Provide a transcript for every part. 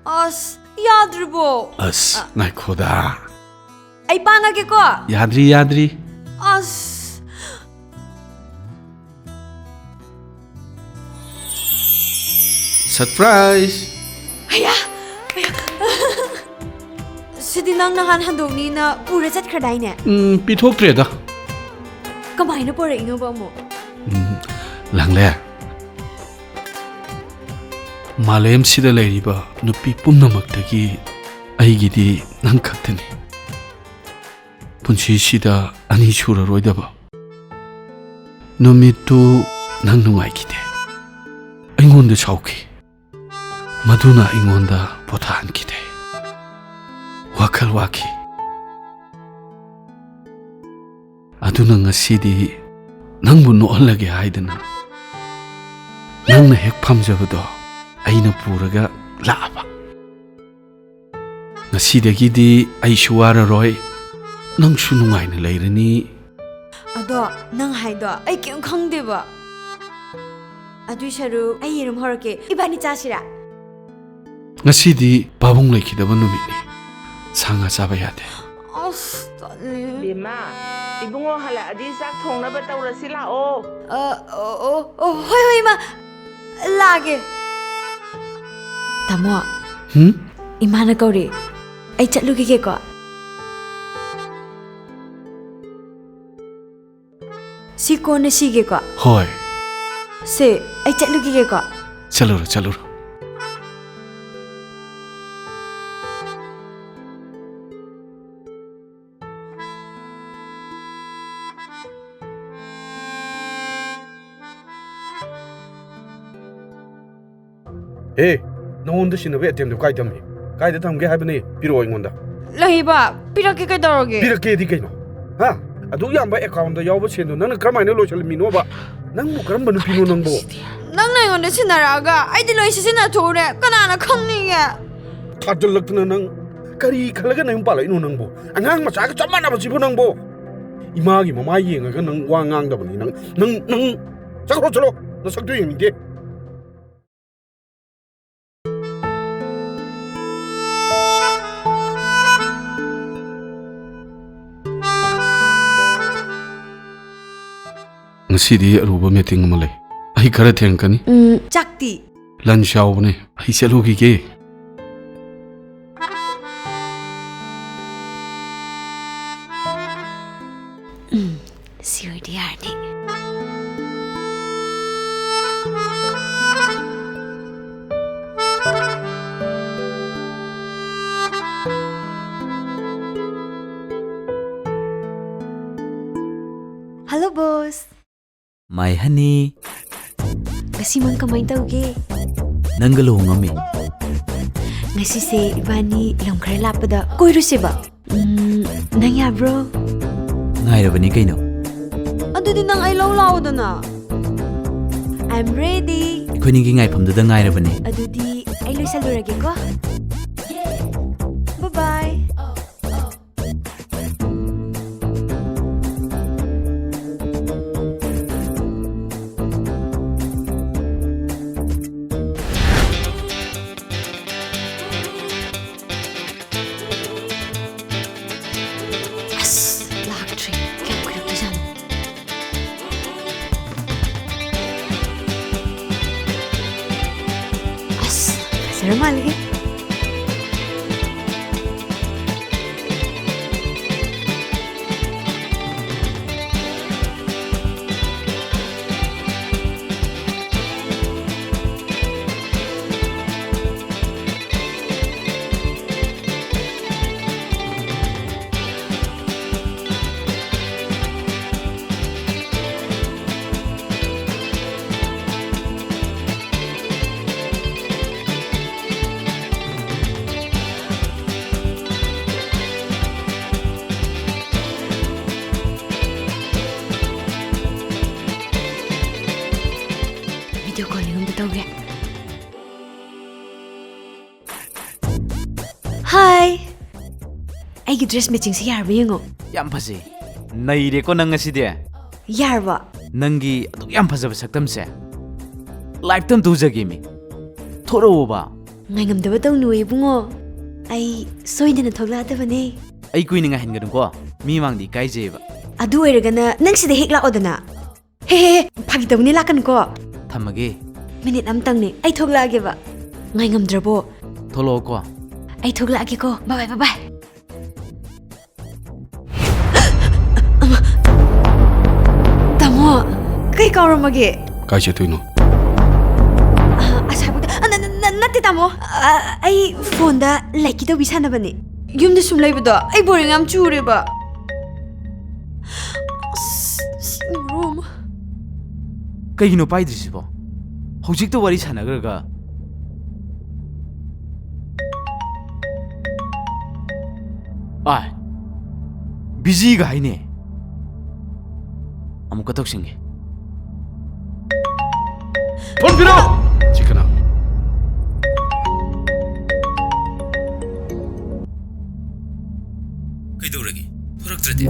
As, yadribo. As, naikoda. Ay pangage ko. Yadri. As. Surprise! Aya. Sidi nang handoni na pura chat khadai ne. Pithoktre da. Kamai na pura ino ba mo? Langle. Malem sida leiriba nupi pumnamakdagi aigidi nang khaktani. Punchi sida ani churaroidaba. Numitu nang nungaikide. Aingonda chauki. Maduna aingonda pothankide. Wakal waki. Aduna ngasidi nangbu no'allage haidana. Nangna hek phamjabado aina puraga laaba. Ngasidagidi ai suwararoi nangsu nungaina leirani. Ado nang haido ai kem khangdeba. Adu sharu ai yerum horke ibani chasira. Ngasidi pabung leikidaba numini. Sanga chaba yade. As, tale. Bima, ibungo hala adi sak thongnaba tawrasi lao. Hoi ma. Lage. Tamo. Imana kauri. Ai chatlugi ke ko. Si ko ne sige ko. Hoi. Se ai chatlugi ke ko. Chalura. Hey, no one does in the way attempt to guide me. Guide the tongue, have any piroing on the Lahiba, piraki ka doroge. Pirake Dicano. Ha, a do young by account the Yavas and none of Carmine Lochal Minova. Nang Grambanu Pino Numbo. Nang na on the Sinaraga, I did no Sinatore, Kanana Konga. Kajal looked nang Kari Kalagan and Pala in Numbo, and hang much I got a Chibunambo. Imagi, my ying, a gun, one angle, nung, Sacrotolo, no so doing it. Sidi aruba meeting malay. Ai kara thengkani. Chakti. Lunch awne. Ai chalugi ke. Siwidi ardi. Hello boss. My honey. Kasi man kamay tawge. Nanggalo ngami. Ngasi se ibani lamkara lapada koiro siba. Nangya bro. Ngaira bani kaino. Ado din nang ay law na. I'm ready. Ikoi ningi ngai phamda ngaira bani. Ado di ay loisalurage ko. Bye-bye. Mali. Video calling om tawge. Hi. Ay dress matching si yarba yengo. Yam phasi. Naire ko nang ngasi de. Yarba. Nangi adu yam phajaba saktam se. Lifetime tu jagi mi. Thoro ba. ngai ngamdaba tawnu ibungo ai soidana thogladabane ai kuini nga hengadu ko mi mangdi kai jeba adu oiragana nang sida hek laodana he phagi tawni lakan ko thamage minute amtang ne ai thoglage ba ngai ngamdrabo tholo ko ai thoglage ko bye bye bye tamo kai kauramage kai chetino asai natti tamo ai phone da like to bisana bane yumda sum laibudo ai boring am chure ba room kaigino paidrisibo hojik to wari sanagraga ai busy ga haine amuka toksinge phone piro chikana kaidouragi thoraktrade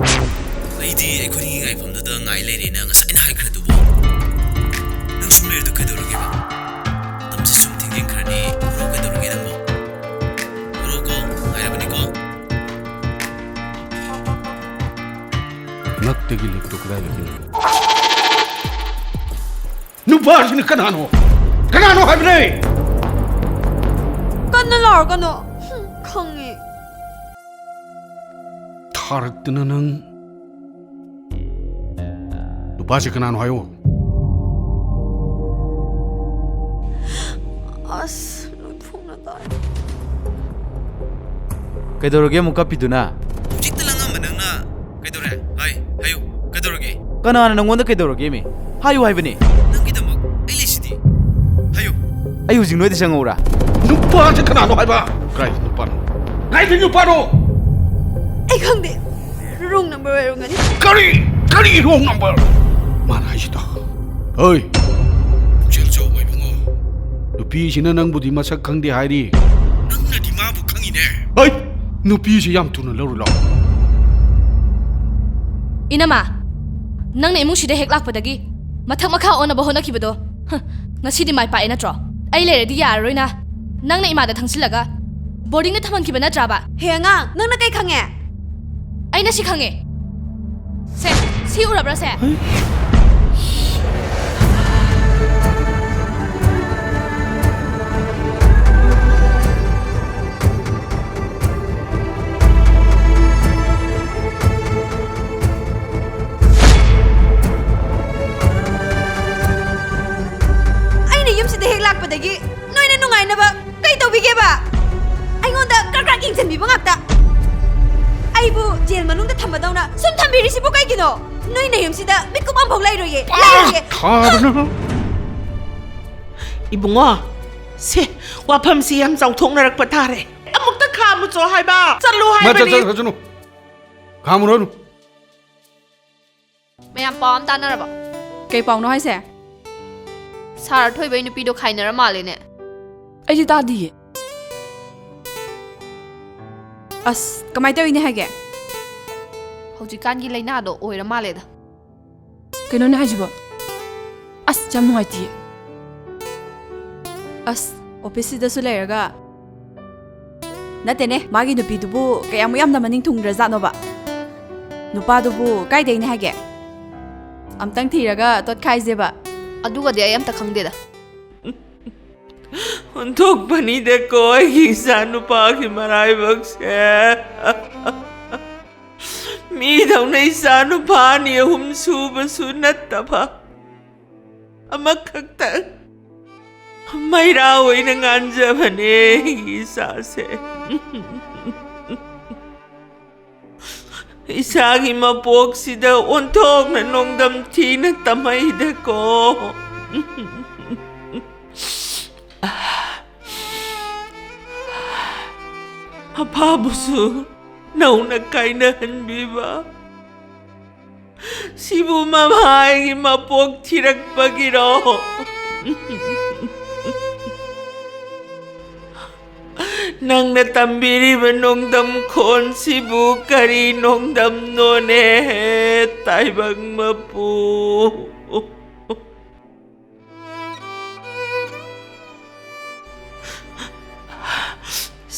aidi ekhoni ngai famda da ngai leire na ngasai na haikra dubo nang sumler du kaidouragi ba tamse sum thinking khrani ro kaidouragi nang ro ko airabani ko nattegi lik to krai lagi nupa sini kanano haibne kanna lar kano khangi tharaktina nang nupa se kanano hayo as phone da kaidouragi amuka piduna hojik talanga manangna kaidore hai hayo kaidouragi kana nangonda kaidouragi me hayo haibani nangkidamak ai lesidi hayo ai hojik noi de sangaura nupa se kanano haiba kai nupa ngai de nupa no ai khangde wrong number oirangani kari wrong number mana haisita oi chel jo mai bungo nupi sina nang budi masak khangdi hairi nangna di ma bu khangine oi nupi si yam tuna lawru law Inama, nang na imong sida hek lakpadagi mathak makha onaba honakibado ngasidi mai pa ina tro ai le ready yaroi na nang na imada thangsilaga boarding na thaman kibana traba he nga nang na kai khange ai na si khange se si urabra se yumsida hek lakpadagi noina nungai na ba kai tawbige ba aingonda krak ingchen bi bangakta aibu jail manung da thamadawna sum thambiri sibu kai gino noina yumsida mikum am bholai roye khadna Ibungo, se wapam si yam zau thong narak patare. Amuk ta khamu cho hai ba. Chalu hai ma ba ni. cha chunu khamuronu mayam pam tanaraba Kay paano hay se? sar thoibei nupi do khainara male ne Ay di tadi. As kamay tayo ini hage. hojikan gi laina do oira male da Kano na hajiba? As jam nung IT. As office da suleraga. Natene magi nupi dubu kaya mo yam na maning tung raza no ba. Nupa dubu kay day ni hage. Amtang tiraga tot kay zeba. aduga de ayam ta khangde da Untuk bani de koi kisanu pa ki marai bakse. Mi dau nei sanu pa ni hum su ba su nat ta pa. Amak khakta. Mai ra oi na nganja bane kisa se. Isagi mapok sida untok na nongdam ti na tamay de ko. Apabusu, nauna kay na hanbiba. Sibu mamay mapok tirak pagiro. Nang natambiri ba nung damkon sibu kari nung damnone taibang mapu.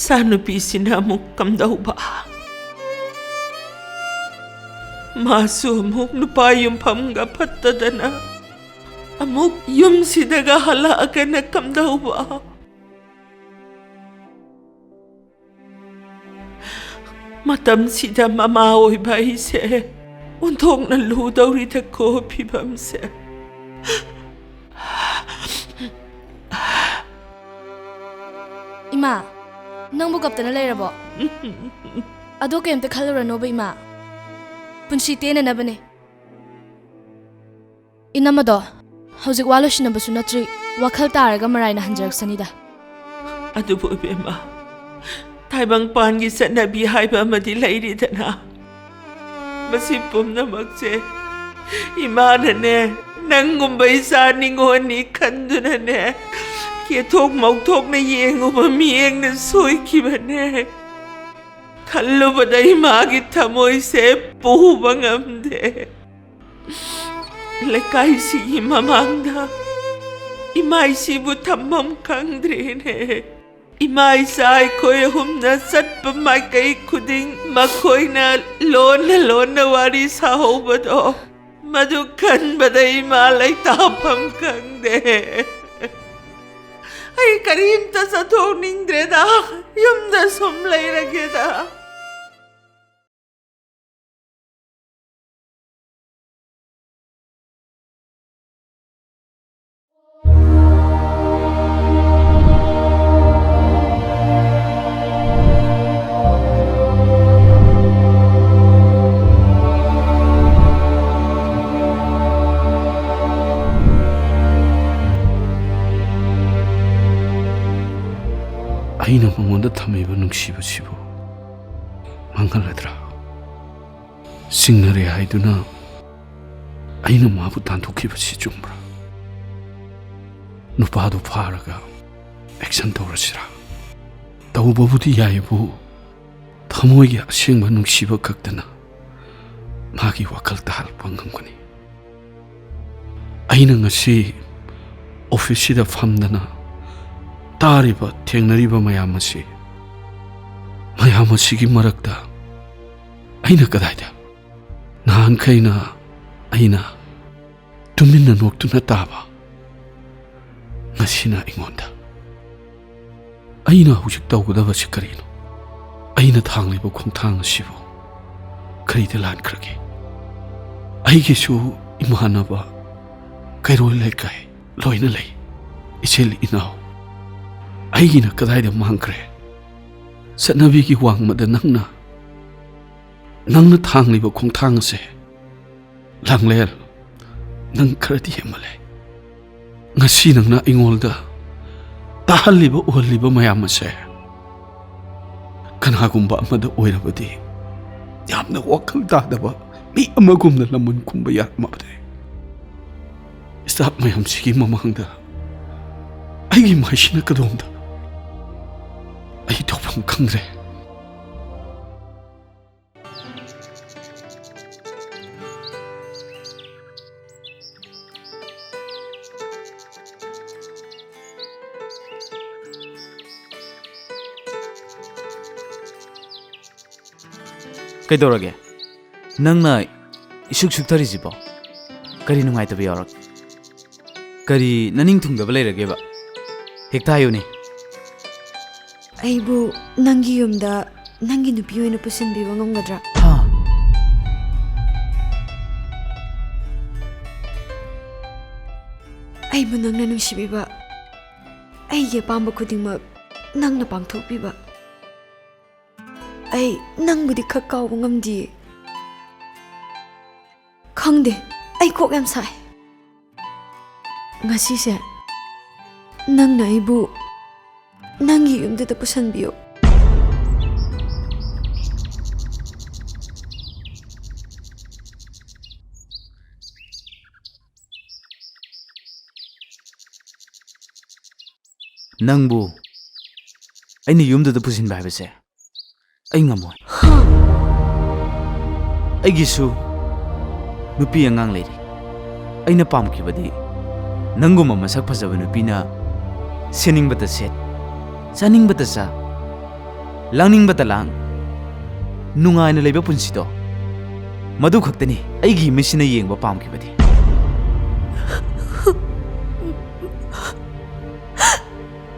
ꯏꯆꯥꯅꯨꯄꯤꯁꯤꯅ ꯑꯃꯨꯛ ꯀꯝꯗꯧꯕ ꯃꯥꯁꯨ ꯑꯃꯨꯛ ꯅꯨꯄꯥ ꯌꯨꯝꯐꯝꯒ ꯐꯠꯇꯗꯅ ꯑꯃꯨꯛ ꯌꯨꯝꯁꯤꯗꯒ ꯍꯜꯂꯛꯑꯒꯅ ꯀꯝꯗꯧꯕ ꯃꯇꯝꯁꯤꯗ ꯃꯃꯥ ꯑꯣꯏꯕ ꯑꯩꯁꯦ ꯑꯣꯟꯊꯣꯛꯅ ꯂꯨꯗꯧꯔꯤꯗꯀꯣ ꯐꯤꯕꯝꯁꯦ Ima, nang bu kaptana leirabo. Ado kemte khaluranoba ima. Punsi tena nabane. Inamado, hauzik waloshinabasu natri wakhal taraga maraina hanjaraksanida. Adubu ibema. Taibang pangi sanabi haiba amadi leiridana. Masi pumnamakse. Imanane nangumba isa ningoni kandunane. Kia thok mau thok na yeng uma mieng na soi ki bane. Kallo badai magi thamoi se puhu bangamde. Lekai si imamangda. Imai si bu thammam kangdre ne. Imai sai koi humna sat pamai kai kuding makoi na lona wari sa ho bado. Madukan badai malai tapam kangde. Ay karim ta sa thoning dreda yum da somlay rageda ꯑꯩꯅ ꯃꯉꯣꯟꯗ ꯊꯝꯃꯤꯕ ꯅꯨꯡꯁꯤꯕꯁꯤꯕꯨ ꯃꯥꯡꯍꯜꯂꯗ꯭ꯔꯥ ꯁꯤꯡꯅꯔꯦ ꯍꯥꯏꯗꯨꯅ ꯑꯩꯅ ꯃꯥꯕꯨ ꯇꯥꯟꯊꯣꯛꯈꯤꯕꯁꯤ ꯆꯨꯝꯕ꯭ꯔꯥ ꯅꯨꯄꯥꯗꯨ ꯐꯥꯔꯒ action ꯇꯧꯔꯁꯤꯔꯥ ꯇꯧꯕꯕꯨꯗꯤ ꯌꯥꯏꯕꯨ ꯊꯃꯣꯏꯒꯤ ꯑꯁꯦꯡꯕ ꯅꯨꯡꯁꯤꯕ ꯈꯛꯇꯅ ꯃꯥꯒꯤ ꯋꯥꯈꯜ ꯇꯥꯍꯜꯄ ꯉꯝꯒꯅꯤ ꯑꯩꯅ ꯉꯁꯤ ꯑꯣꯐꯤꯁꯁꯤꯗ ꯐꯝꯗꯅ तारिबा थेंगनरिबा मयाम असिगी मरक्ता अइना कदाइदा नहानखैना अइना तुमिन्ना नोक्तुना ताबा ngasiना इंगोंदा अइना हुजिक तौगदबसि करिनो अइना थांलिबा खोंथांग असिबो करिदा लानख्रगे अइगेसु इमानबा कैरोल लेकाय लोइना लई इसेल इनाव ꯑꯩꯒꯤꯅ ꯀꯗꯥꯏꯗ ꯃꯥꯡꯈ꯭ꯔꯦ ꯆꯠꯅꯕꯤꯒꯤ ꯋꯥꯡꯃꯗ ꯅꯪꯅ ꯊꯥꯡꯂꯤꯕ ꯈꯣꯡꯊꯥꯡ ꯑꯁꯦ ꯂꯥꯡꯂꯦꯜ ꯅꯪ ꯈꯔꯗꯤ ꯍꯦꯟꯃꯜꯂꯦ ꯉꯁꯤ ꯅꯪꯅ ꯑꯩꯉꯣꯟꯗ ꯇꯥꯍꯜꯂꯤꯕ ꯎꯍꯜꯂꯤꯕ ꯃꯌꯥꯝ ꯑꯁꯦ ꯀꯅꯥꯒꯨꯝꯕ ꯑꯃꯗ ꯑꯣꯏꯔꯕꯗꯤ ꯌꯥꯝꯅ ꯋꯥꯈꯜ ꯇꯥꯗꯕ ꯃꯤ ꯑꯃꯒꯨꯝꯅ ꯂꯃꯟ ꯈꯨꯝꯕ ꯌꯥꯔꯝꯃꯕꯅꯤ ꯁ꯭ꯇꯥꯐ ꯃꯌꯥꯝꯁꯤꯒꯤ ꯃꯃꯥꯡꯗ ꯑꯩꯒꯤ ꯃꯥꯏꯁꯤꯅ ꯀꯗꯣꯝꯗ ꯑꯩ ꯇꯧꯐꯝ ꯈꯪꯗ꯭ꯔꯦ ꯀꯩꯗꯧꯔꯒꯦ ꯅꯪꯅ ꯏꯁꯨꯛ ꯁꯨꯛꯊꯔꯤꯁꯤꯕꯣ ꯀꯔꯤ ꯅꯨꯡꯉꯥꯏꯇꯕ ꯌꯥꯎꯔꯛ ꯀꯔꯤ ꯅꯅꯤꯡ ꯊꯨꯡꯗꯕ ꯂꯩꯔꯒꯦꯕ ꯍꯦꯛꯇ ꯍꯥꯏꯌꯨꯅꯦ ꯑꯩꯕꯨ ꯅꯪꯒꯤ ꯌꯨꯝꯗ ꯅꯪꯒꯤ ꯅꯨꯄꯤ ꯑꯣꯏꯅ ꯄꯨꯁꯤꯟꯕꯤꯕ ꯉꯝꯒꯗ꯭ꯔꯥ ꯑꯩꯕꯨ ꯅꯪꯅ ꯅꯨꯡꯁꯤꯕꯤꯕ ꯑꯩꯒꯤ ꯑꯄꯥꯝꯕ ꯈꯨꯗꯤꯡꯃꯛ ꯅꯪꯅ ꯄꯥꯡꯊꯣꯛꯄꯤꯕ ꯑꯩ ꯅꯪꯕꯨꯗꯤ ꯈꯛ ꯀꯥꯎꯕ ꯉꯝꯗꯤꯌꯦ ꯈꯪꯗꯦ ꯑꯩ ꯀꯣꯛ ꯌꯥꯝ ꯁꯥꯏ ꯉꯁꯤꯁꯦ ꯅꯪꯅ ꯑꯩꯕꯨ ꯅꯪꯒꯤ ꯌꯨꯝꯗꯨꯗ ꯄꯨꯁꯟꯕꯤꯌꯨ ꯅꯪꯕꯨ ꯑꯩꯅ ꯌꯨꯝꯗꯨꯗ ꯄꯨꯁꯤꯟꯕ ꯍꯥꯏꯕꯁꯦ ꯑꯩ ꯉꯝꯃꯣꯏ ꯑꯩꯒꯤꯁꯨ ꯅꯨꯄꯤ ꯑꯉꯥꯡ ꯂꯩꯔꯤ ꯑꯩꯅ ꯄꯥꯝꯈꯤꯕꯗꯤ ꯅꯪꯒꯨꯝꯕ ꯃꯁꯛ ꯐꯖꯕ ꯅꯨꯄꯤꯅ ꯁꯦꯠꯅꯤꯡꯕꯇ ꯁꯦꯠ ꯆꯥꯅꯤꯡꯕꯇ ꯆꯥ langning batalang nungai na leba punsido madu khaktani aigi misina yengba pamkibadi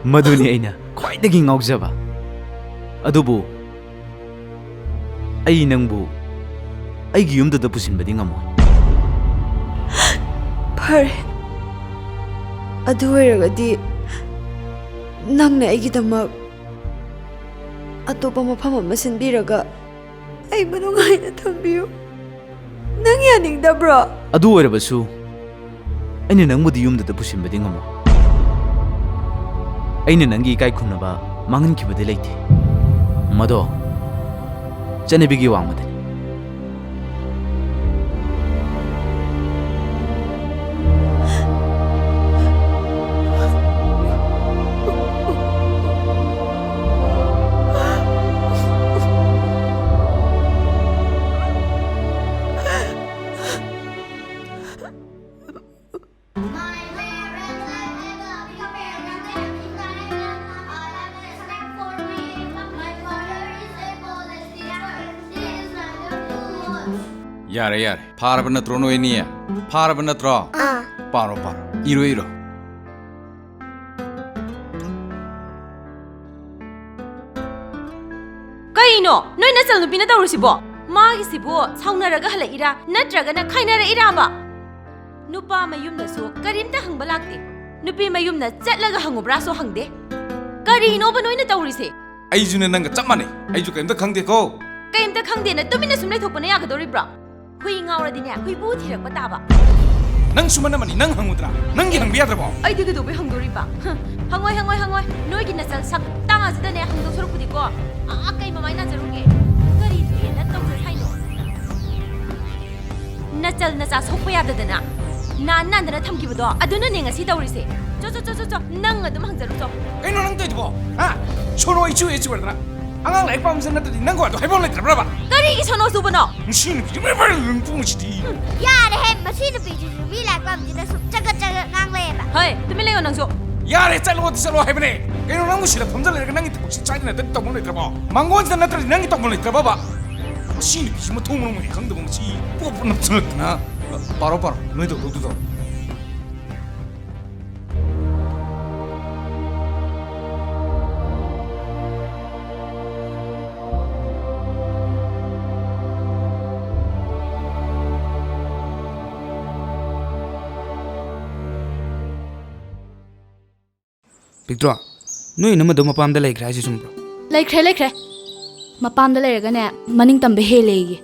maduni aina khwaidagi ngaujaba adubu ai nangbu aigi yumda da pusinbadi ngamo Pare adu oiragadi nangna aigidamak atopa mafam ama sinbiraga ai manungaina thambiyu nang yaningdabro adu oirabasu aina nangmudi yumda da pusinbadi ngamo aina nangi kai khunaba mangan kibade leite mado chanebigi wangmadani Yare yare, para bener trono ini ya, para bener tro. Paro paro, iro iro. Kaino, noi na salnu pina tawru sibo. Magi sibo, sauna raga hala ira, natraga na kaina ra ira ba. Nupa mayum na so, karim ta hang balakti. Nupi mayum na chatlaga hangubra so hangde. Karino ba noi na tawru si? Ai june nang chamane, ai ju kaim ta khangde ko. Kaim ta khangde na tumina sumlai thokpana ya gadori bra. Hui ngawra dine, hui bu thirak ba ta ba. Nang sumana mani nang hangudra, nang gi hang biya tra ba. Ai diga do be hangdori ba. Hangoi hangoi hangoi, noi gi na sal sak tanga sida ne hangdo sorok pudi ko. A kai mamai na jaruge. Kari thi na tawru haino. Na chal na sa sokpa ya dadana. Na nan dana thamki bado. Aduna ne ngasi tawri se. Cho nang adum hangjaru cho. Ai no nang toi bo. Ha, chono ichu ichu wardra. Angang lai pam san na tadi nang ko do hai bon lai tra ba. Kari gi sono su bano. Machine ki me ba lung pu chi di. Yare he machine pi ji bi lai pam ji na su chaga ngang le ba. Hey, tumi le nang so. Yare chalo hai bane. Kai no nang mu sila pham jal le nang ti chai na ta tong lai tra ba. Mangon san na tadi nang tong lai tra ba. Machine ki ma thong mo khang da mo chi. Po po na chut na. Paro noi do do. Picture, no in a doma palm the lake, crisis. Laikre. Mapam the Lergane, Manning Tambe Hele.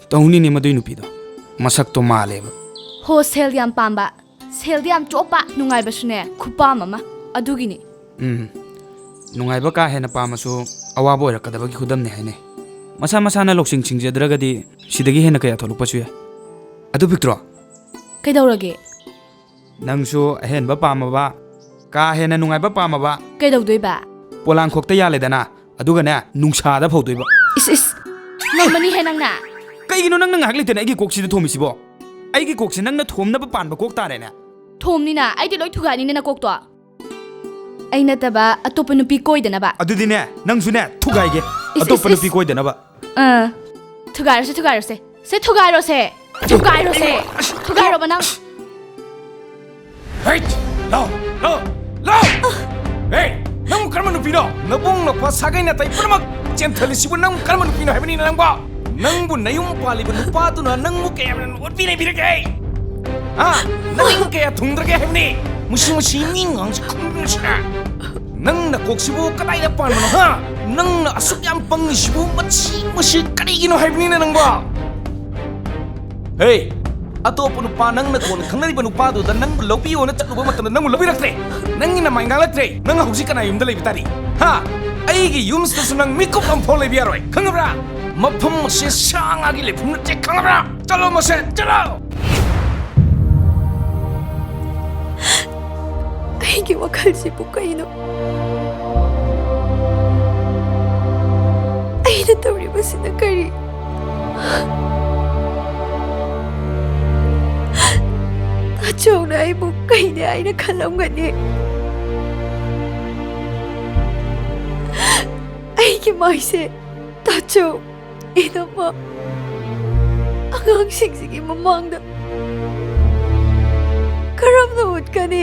Tony Nimadinu Pido, Masakto Male. Ho Seldiam Pamba, Seldiam Chopa, Nungai Basune, Kupa Mama, Adugini. Nungai Baka Hena Pamaso, our boy, Kadabaki Kudam Nehene. Masamasana Loxing Chingja Dragadi, Sidagi Henaka Tolupasue. Adu Picture. Kaidorage. Nangso, a hen Bapamaba. Ka hena nungai ba pama ba Kaidau doiba. polang khokta ya le dana aduga ne nungsa da phau doiba Is. Nang mani henang na. kaigino nang nang hagli tena agi koksi da thomi sibo aigi koksi nang na thomna ba pan ba kok tare ne Thomni na, ai di loi thugani ne na kok to. Ai na taba atopa nupi koi dana ba. adudi ne nang su ne thugai ge atop pa pi koi dana ba Thugairo se. Se thugairo ba nang. hey no hey nang karma nu pino nabung na pa sagai na tai pramak chen thali sibu nang karma nu pino hebani nang ba nang bu nayum pali bu pa tu na nang mu ke ot pi ne bi ge nang ke thungdra ge hebani musi ning ang khung sha nang na kok sibu kadai da pan ha nang na asuk yam pang sibu musi kadai gino hebani nang ba hey atop nupa nang na kon khangnari ba nupa do nang lopi ona chatluba matam nang lobi raktre nang ina mai ngalatre nang hausi kana yum dalai bitari ha aigi yum sta sunang mikop am phole biaroi khangabra mapum se sanga gi le phum che khangabra chalo mo se chalo aigi wakal si bukaino aina tawri basina kari Achong na ay bukay niya ay nakalamgan ni. Ay, maise tacho ina ma angang sigsigi mamangda karam na utkani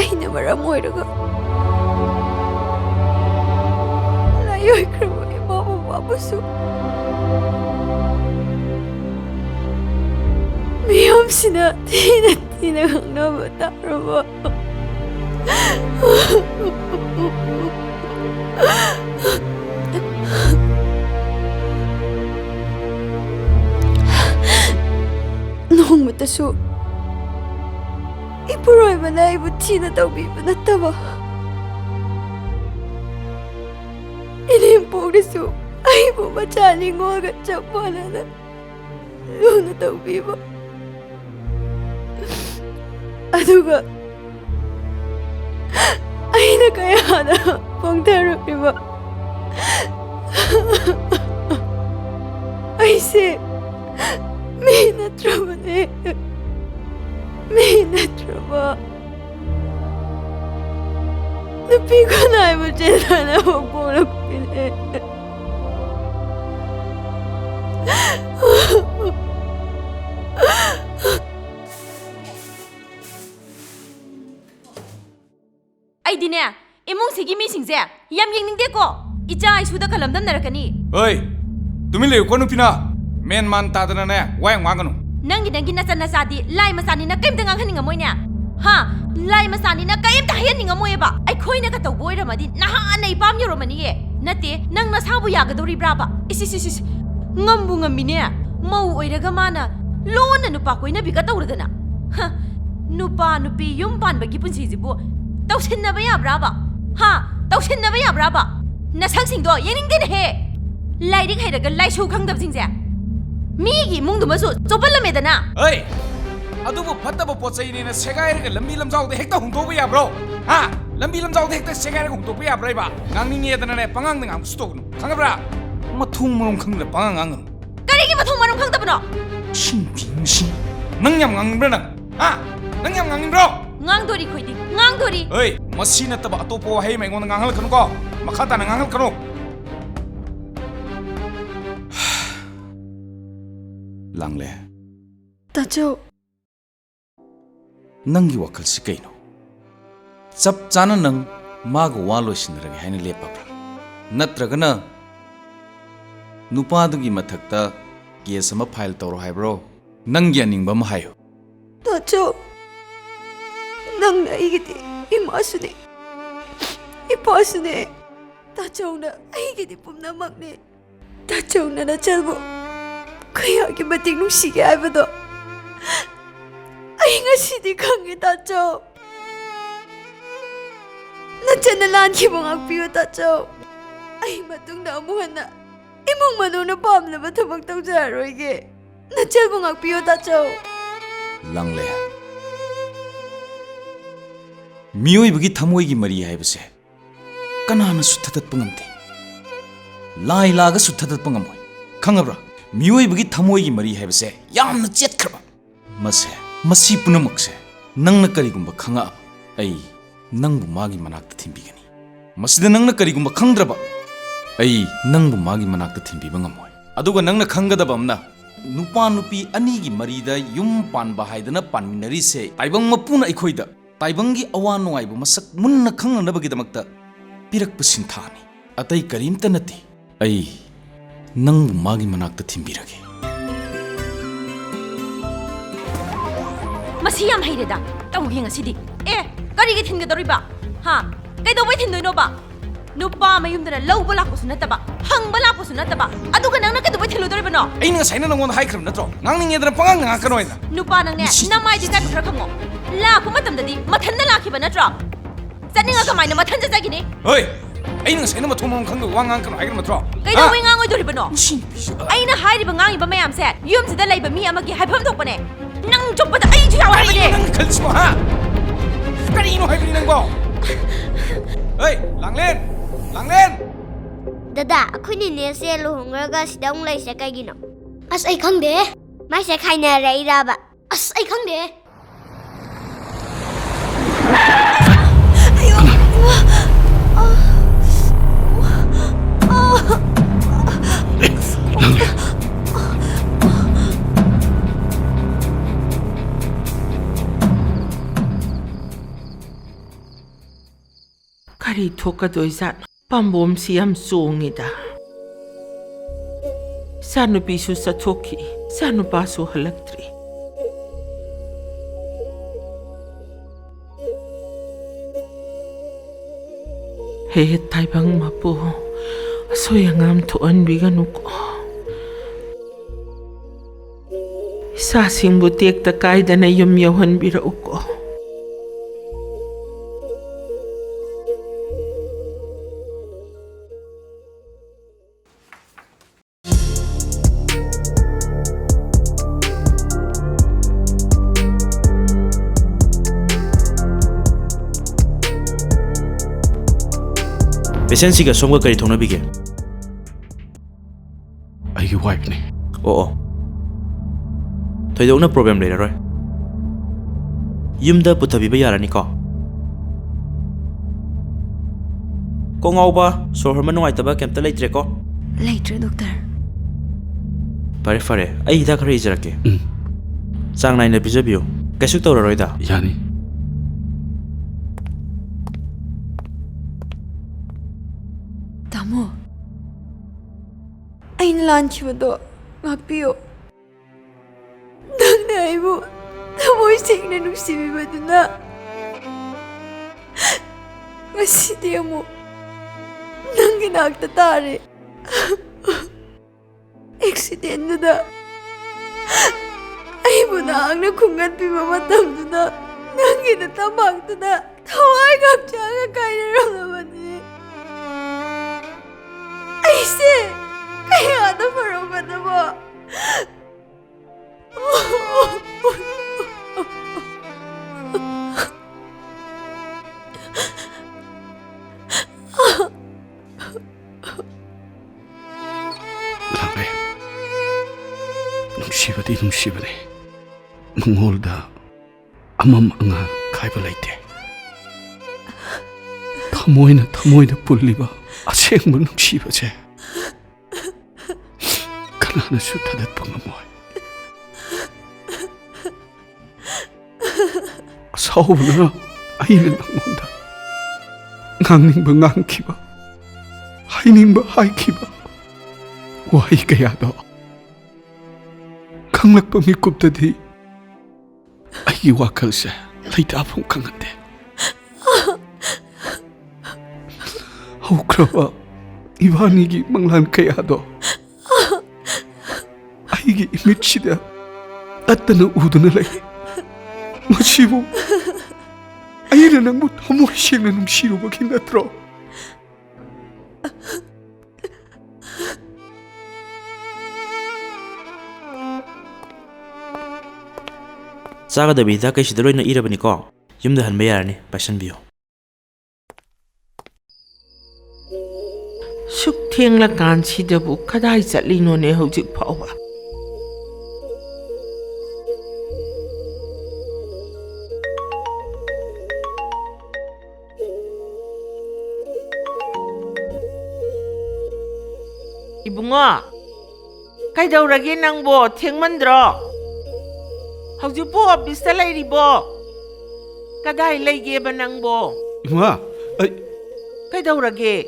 aina maram oiraga layoi krama imama babusu miyam sina tina hangnaba taraba nongmatasu ipuroibana aibu tina tawbiba nattaba inimpogdasu aibu machalingoga chap manana luna tawbiba aduga aina kayana pangtharukiba aise me natrabane me natraba nupi ko naibu chetana hokona pine ꯑꯩꯗꯤꯅꯦ ꯏꯃꯨꯡꯁꯤꯒꯤ ꯃꯤꯁꯤꯡꯁꯦ ꯌꯥꯝ ꯌꯦꯡꯅꯤꯡꯗꯦꯀꯣ ꯏꯆꯥ ꯏꯁꯨꯗ ꯀꯂꯝꯗꯝꯅꯔꯛꯀꯅꯤ ꯍꯣꯏ ꯇꯨꯃꯤꯟ ꯂꯩꯌꯨꯀꯣ ꯅꯨꯄꯤꯅ ꯃꯦꯟ ꯃꯥꯟ ꯇꯥꯗꯅꯅꯦ ꯋꯥ ꯌꯥꯝ ꯉꯥꯡꯒꯅꯨ ꯅꯪꯒꯤ ꯅꯆꯟ ꯅꯆꯥꯗꯤ ꯂꯥꯏ ꯃꯆꯥꯅꯤꯅ ꯀꯩꯝꯇ ꯉꯥꯡꯍꯟꯅꯤꯡꯉꯝꯃꯣꯏꯅꯦ ꯍꯥ ꯂꯥꯏ ꯃꯆꯥꯅꯤꯅ ꯀꯩꯝꯇ ꯍꯥꯏꯍꯟꯅꯤꯡꯉꯝꯃꯣꯏꯕ ꯑꯩꯈꯣꯏꯅꯒ ꯇꯧꯕ ꯑꯣꯏꯔꯝꯃꯗꯤ ꯅꯍꯥꯟꯅ ꯏꯄꯥꯝ ꯌꯧꯔꯝꯃꯅꯤꯌꯦ ꯅꯠꯇꯦ ꯅꯪ ꯅꯁꯥꯕꯨ ꯌꯥꯒꯗꯧꯔꯤꯕ꯭ꯔꯥꯕ ꯏꯁ ꯉꯝꯕꯨ ꯉꯝꯃꯤꯅꯦ ꯃꯧ ꯑꯣꯏꯔꯒ ꯃꯥꯅ ꯂꯣꯟꯅ ꯅꯨꯄꯥ ꯀꯣꯏꯅꯕꯤꯒ ꯇꯧꯔꯗꯅ ꯅꯨꯄꯥ ꯅꯨꯄꯤ ꯌꯨꯝ ꯄꯥꯟꯕꯒꯤ ꯄꯨꯟꯁꯤꯁꯤꯕꯨ ꯇꯧꯁꯤꯟꯅꯕ ꯌꯥꯕ꯭ꯔꯥꯕ ꯍꯥ ꯇꯧꯁꯤꯟꯅꯕ ꯌꯥꯕ꯭ꯔꯥꯕ ꯅꯁꯛꯁꯤꯡꯗꯣ ꯌꯦꯡꯅꯤꯡꯗꯦꯅꯦꯍꯦ ꯂꯥꯏꯔꯤꯛ ꯍꯩꯔꯒ ꯂꯥꯏꯁꯨ ꯈꯪꯗꯕꯁꯤꯡꯁꯦ ꯃꯤꯒꯤ ꯏꯃꯨꯡꯗꯨꯃꯁꯨ ꯆꯣꯞꯍꯜꯂꯝꯃꯦꯗꯅ ꯑꯩ ꯑꯗꯨꯕꯨ ꯐꯠꯇꯕ ꯄꯣꯠ ꯆꯩꯅꯦꯅ ꯁꯦꯒꯥꯏꯔꯒ ꯂꯝꯕꯤ ꯂꯝꯖꯥꯎꯗ ꯍꯦꯛꯇ ꯍꯨꯟꯗꯣꯛꯄ ꯌꯥꯕ꯭ꯔꯣ ꯍꯥ ꯂꯝꯕꯤ ꯂꯝꯖꯥꯎꯗ ꯍꯦꯛꯇ ꯁꯦꯒꯥꯏꯔꯒ ꯍꯨꯟꯗꯣꯛꯄ ꯌꯥꯕ꯭ꯔꯥꯕ ꯉꯥꯡꯅꯤꯡꯉꯦꯗꯅꯅꯦ ꯄꯉꯥꯡꯗ ꯉꯥꯡꯕꯁꯨ ꯇꯧꯒꯅꯨ ꯈꯪꯉꯕ꯭ꯔꯥ ꯃꯊꯣꯡ ꯃꯔꯝ ꯈꯪꯗꯅ ꯄꯉꯥꯡ ꯉꯥꯡꯒꯅꯨ ꯀꯔꯤꯒꯤ ꯃꯊꯣꯡ ꯃꯔꯝ ꯈꯪꯗꯕꯅꯣ ꯁꯤ ꯅꯪ ꯌꯥꯝ ꯉꯥꯡꯅꯤꯡꯕ꯭ꯔꯥ ꯅꯪ ꯍꯥ ꯅꯪ ꯌꯥꯝ ꯉꯥꯡꯅꯤꯡꯕ꯭ꯔꯣ ꯉꯥꯡꯗꯣꯔꯤ ꯈꯣꯏꯗꯤ ꯉꯥꯡꯗꯣꯔꯤ ꯑꯩ ꯃꯁꯤ ꯅꯠꯇꯕ ꯑꯇꯣꯞꯄ ꯋꯥꯍꯩ ꯑꯃ ꯑꯩꯉꯣꯟꯗ ꯉꯥꯡꯍꯜꯂꯛꯀꯅꯨꯀꯣ ꯃꯈꯥ ꯇꯥꯅ ꯉꯥꯡꯍꯜꯂꯛꯀꯅꯨ ꯂꯥꯡꯂꯦ tacho ꯅꯪꯒꯤ ꯋꯥꯈꯜꯁꯤ ꯀꯩꯅꯣ ꯆꯞ ꯆꯥꯅ ꯅꯪ ꯃꯥꯒ ꯋꯥ ꯂꯣꯏꯁꯤꯟꯅꯔꯒꯦ ꯍꯥꯏꯅ ꯂꯦꯞꯄꯕ꯭ꯔꯥ ꯅꯠꯇ꯭ꯔꯒꯅ ꯅꯨꯄꯥꯗꯨꯒꯤ ꯃꯊꯛꯇ ꯀꯦꯁ ꯑꯃ ꯐꯥꯏꯜ ꯇꯧꯔꯣ ꯍꯥꯏꯕ꯭ꯔꯣ ꯅꯪꯒꯤ ꯑꯅꯤꯡꯕ ꯑꯃ ꯍꯥꯏꯌꯨ tacho nangna aigidi imasune ipasune tachona aigidi pumnamakne tachona na chalbo kaya ki mating nungsige haibado ai ngasidi khange tacho nachana lankhiba ngakpiyo tacho ai matungda amuhana imung manuna pamlaba thabak tawjaroige nachalbo ngakpiyo tacho ꯂꯥꯡꯂꯦ ꯃꯤꯑꯣꯏꯕꯒꯤ ꯊꯃꯣꯏꯒꯤ ꯃꯔꯤ ꯍꯥꯏꯕꯁꯦ ꯀꯅꯥꯅꯁꯨ ꯊꯗꯠꯄ ꯉꯝꯗꯦ ꯂꯥꯏ ꯂꯥꯒꯁꯨ ꯊꯗꯠꯄ ꯉꯝꯃꯣꯏ ꯈꯪꯉꯕ꯭ꯔꯥ ꯃꯤꯑꯣꯏꯕꯒꯤ ꯊꯃꯣꯏꯒꯤ ꯃꯔꯤ ꯍꯥꯏꯕꯁꯦ ꯌꯥꯝꯅ ꯆꯦꯠꯈ꯭ꯔꯕ ꯃꯁꯤ ꯄꯨꯝꯅꯃꯛꯁꯦ ꯅꯪꯅ ꯀꯔꯤꯒꯨꯝꯕ ꯈꯪꯉꯛꯑꯕ ꯑꯩ ꯅꯪꯕꯨ ꯃꯥꯒꯤ ꯃꯅꯥꯛꯇ ꯊꯤꯟꯕꯤꯒꯅꯤ ꯃꯁꯤꯗ ꯅꯪꯅ ꯀꯔꯤꯒꯨꯝꯕ ꯈꯪꯗ꯭ꯔꯕ ꯑꯩ ꯅꯪꯕు ꯃꯥꯒꯤ ꯃꯅꯥꯛꯇ ꯊꯤꯟꯕꯤꯕ ꯉꯝꯃꯣꯏ ꯑꯗꯨꯒ ꯅꯪꯅ ꯈꯪꯒꯗꯕ ꯑꯃꯅ नुपा नुपी अनीगी मरीदा युम पानबा हाइदना पानमिनरी से ताइबंग मपुना इखोइदा ताइबंगी अवा नुआइबु मसक मुन्ना खंगनबगिदमक्ता पिरक्पु सिंथानी अतै करीमता नति ऐ नंगबु मागी मनाक्ता थिंबिरगे मसी याम हैरेदा तौगे ngasidi ए करिगे थिनगदोरिबा हा कैदोबै थिनदोइनोबा नुपा मयुमदना लौबा लाखोसु नतबा हंगबा लाखोसु नतबा अदुगा नंगना कैदोबै थिनलोदोरिबनो ऐ नंग साइना नंगोन हाइख्रम नत्रो ngangningedना पंगांग ngakanoइदा नुपा नंगने नमाइदि काय खरा खंगो लाखो मतमददी मथन्ना लाखिबा नत्रो चनिंगा कमाइना मथन जगिनी ओइ ऐ नंग साइना मथोमम खंग वांगांग कनो हाइग्रम नत्रो कैदोबै ngangoइदोरिबनो ऐना हाइरिबा ngangiba mayamse yumsida leiba mi amagi haifam thokpane nang choppada ai ju yaw haibane nang khalsmo ha karino haibani nangbo Hey, Langlen! Langlen! Dada, aku ni nese luhungraga sidang lai sa kay gino. As ay kang de? May sa kay na raira ba? As ay kang de? Kari thokadoi pambom siyam sungida. Sanu pisu sa thoki, sanu pasu halaktri. He taibang mapo, soyangam tuan biganuko. Sa singbutik takay da na yumyawan birauko. Pesensiga somga kari thona bige. ꯑꯩꯒꯤ ꯋꯥꯏꯐꯅꯤ Oh. Thoidona problem leira roi. Yumda puthabiba yarani ko. Kongauba sohorma nungaitaba kemta leitre ko. Leitre, doctor. Fare ai hida khara ijarake. Sang naina bijabiyo. Kaisuk tawraroida. ꯌꯥꯅꯤ Tamo. Ain lanchibado ngakpiyo. Nangna aibu thamoy sengna nuksibibaduna. Ngasidi amu nangi nakta tare. Accident da. Aibu nangna khungatpiba matamduna nangi na tamagtuna thawai gapchaga kaina ramabani. Aise kaya na faroga na mo. ꯂꯥꯛꯂꯦ ꯅꯨꯡꯁꯤꯕꯗꯤ ꯅꯨꯡꯁꯤꯕꯅꯤ ꯃꯉꯣꯜꯗ ꯑꯃꯝ ꯑꯉꯥꯟ ꯈꯥꯏꯕ ꯂꯩꯇꯦ ꯊꯃꯣꯏꯅ ꯄꯨꯜꯂꯤꯕ ꯑꯁꯦꯡꯕ ꯅꯨꯡꯁꯤꯕꯁꯦ ꯀꯅꯥꯅꯁꯨ ꯊꯥꯗꯠꯄ ꯉꯝꯃꯣꯏ ꯑꯁꯥꯎꯕꯅ ꯑꯩꯅ ꯅꯉꯣꯟꯗ ꯉꯥꯡꯅꯤꯡꯕ ꯉꯥꯡꯈꯤꯕ ꯍꯥꯏꯅꯤꯡꯕ ꯍꯥꯏꯈꯤꯕ ꯋꯥꯍꯩ ꯀꯌꯥꯗꯣ ꯈꯪꯂꯛꯄ ꯃꯤꯀꯨꯞꯇꯗꯤ ꯑꯩꯒꯤ ꯋꯥꯈꯜꯁꯦ ꯂꯩꯇꯥꯐꯝ ꯈꯪꯍꯟꯗꯦ ꯍꯧꯈ꯭ꯔꯕ 이반이기 망란 그야도 아이기 미치다 따뜻한 우드는 래 마치고 아이는 뭐 너무 시행하는 시로 먹긴 나더라 자가다 비다 kai sidroi na irabani ko yumda hanba yarani passion biyo Suk thengla kan sidabu kadai chatlino ne hojik phawa Ibunga kaidaurage nangbo thengmandro Haujipo office lairibo kadai leige ba nangbo 이마 kaidaurage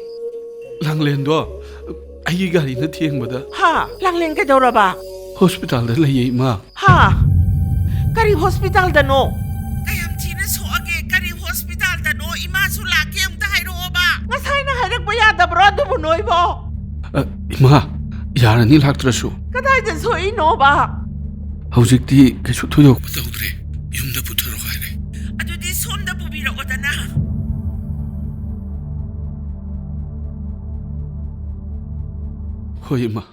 랑렌도 아이 가리나 티행보다 Ha langlen kaidauraba 호스피탈에 레이 이마 Ha kari hospital dano kayam china soage kari hospital dano imasu lake amta hairo oba ngasai na hairak ba yadabro dubu noibo 이마 야라니 락트라수 kadai jan soi no ba hꯧ직티 계속 도둑 부탁드려 윰다 붙으러 가야래 adudi somda bubira odana 호이마